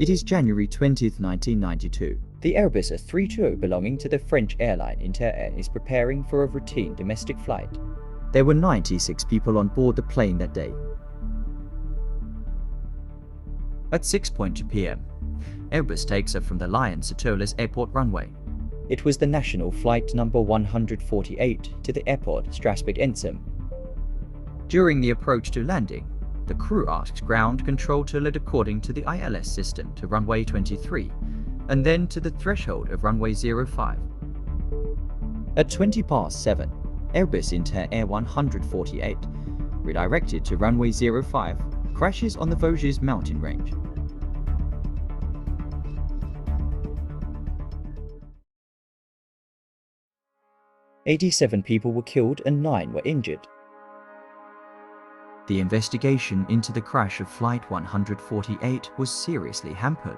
It is January 20th, 1992. The Airbus A320 belonging to the French airline Inter is preparing for a routine domestic flight. There were 96 people on board the plane that day. At 6:02 p.m., Airbus takes off from the Lyon airport runway. It was the national flight number 148 to the airport Strasbourg. During the approach to landing, the crew asks ground control to load according to the ILS system to runway 23 and then to the threshold of runway 05. At 7:20, Airbus Inter Air 148, redirected to runway 05, crashes on the Vosges mountain range. "87 people were killed and 9 were injured. The investigation into the crash of Flight 148 was seriously hampered.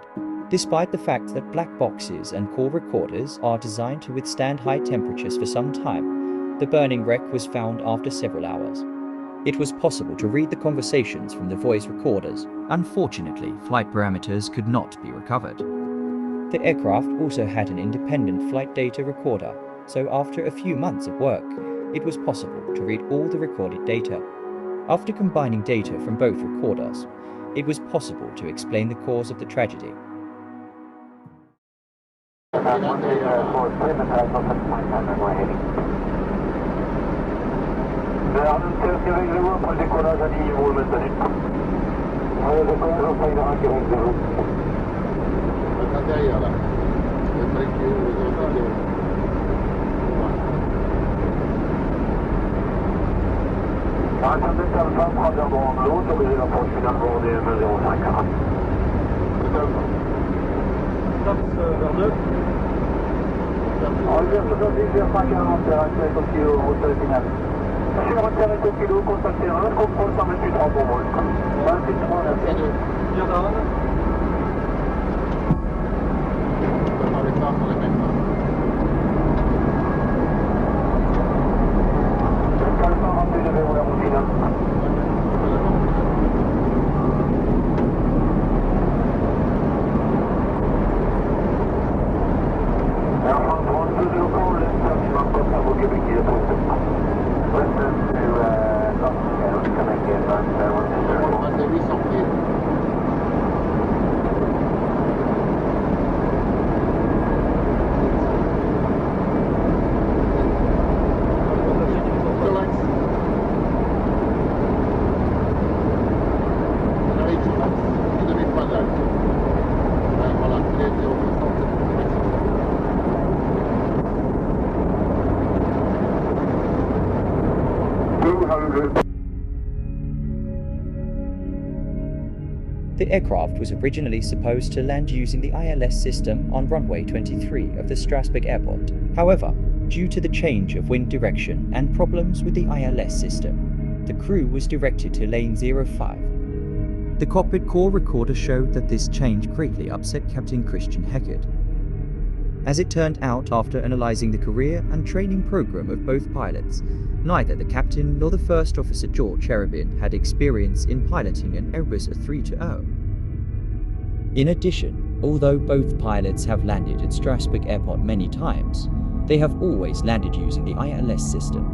Despite the fact that black boxes and call recorders are designed to withstand high temperatures for some time, the burning wreck was found after several hours. It was possible to read the conversations from the voice recorders. Unfortunately, flight parameters could not be recovered. The aircraft also had an independent flight data recorder, so after a few months of work, it was possible to read all the recorded data. After combining data from both recorders, it was possible to explain the cause of the tragedy. The aircraft was originally supposed to land using the ILS system on runway 23 of the Strasbourg airport. However, due to the change of wind direction and problems with the ILS system, the crew was directed to lane 05. The cockpit call recorder showed that this change greatly upset Captain Christian Heckert. As it turned out, after analyzing the career and training program of both pilots, neither the captain nor the first officer George Cherubin had experience in piloting an Airbus A320. In addition, although both pilots have landed at Strasbourg Airport many times, they have always landed using the ILS system.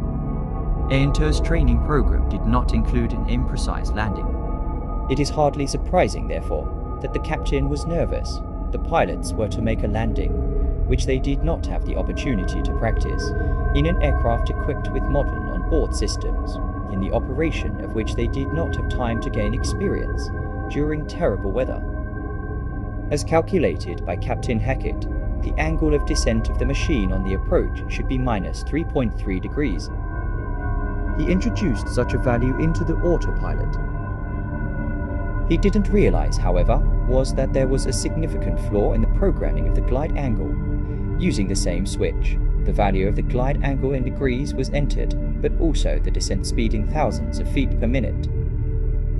Inter's training program did not include an imprecise landing. It is hardly surprising, therefore, that the captain was nervous. The pilots were to make a landing, which they did not have the opportunity to practice, in an aircraft equipped with modern on-board systems, in the operation of which they did not have time to gain experience during terrible weather. As calculated by Captain Hackett, the angle of descent of the machine on the approach should be minus 3.3 degrees. He introduced such a value into the autopilot. He didn't realize, however, was that there was a significant flaw in the programming of the glide angle. Using the same switch, the value of the glide angle in degrees was entered, but also the descent speed in thousands of feet per minute.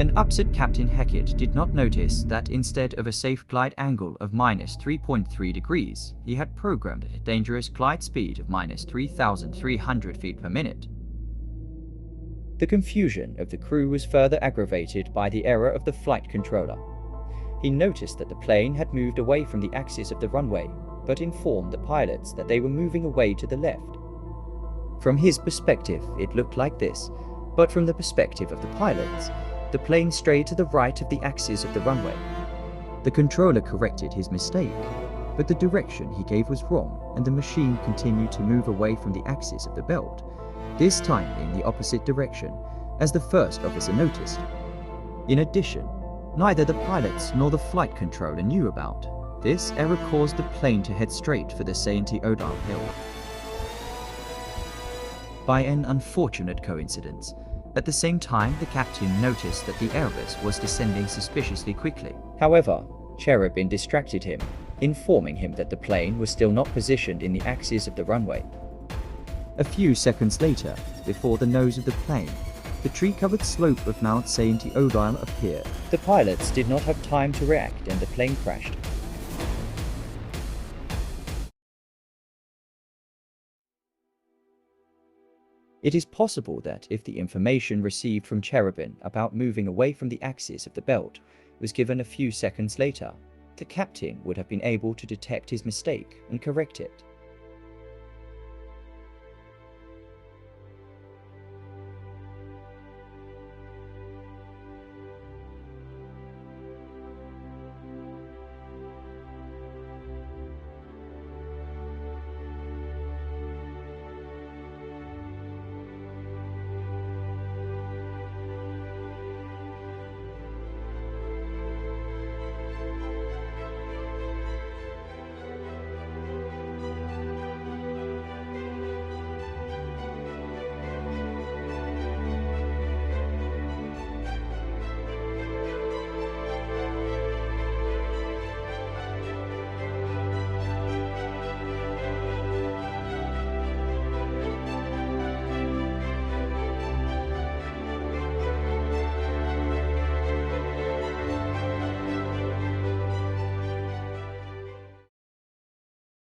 An upset Captain Hackett did not notice that instead of a safe glide angle of minus 3.3 degrees, he had programmed a dangerous glide speed of minus 3,300 feet per minute. The confusion of the crew was further aggravated by the error of the flight controller. He noticed that the plane had moved away from the axis of the runway, but informed the pilots that they were moving away to the left. From his perspective, it looked like this, but from the perspective of the pilots, the plane strayed to the right of the axis of the runway. The controller corrected his mistake, but the direction he gave was wrong and the machine continued to move away from the axis of the belt, this time in the opposite direction, as the first officer noticed. In addition, neither the pilots nor the flight controller knew about. This error caused the plane to head straight for the Saint-Odile Hill. By an unfortunate coincidence, at the same time the captain noticed that the Airbus was descending suspiciously quickly. However, Cherubin distracted him, informing him that the plane was still not positioned in the axis of the runway. A few seconds later, before the nose of the plane, the tree-covered slope of Mount Saint-Odile appeared. The pilots did not have time to react and the plane crashed. It is possible that if the information received from Cherubin about moving away from the axis of the belt was given a few seconds later, the captain would have been able to detect his mistake and correct it.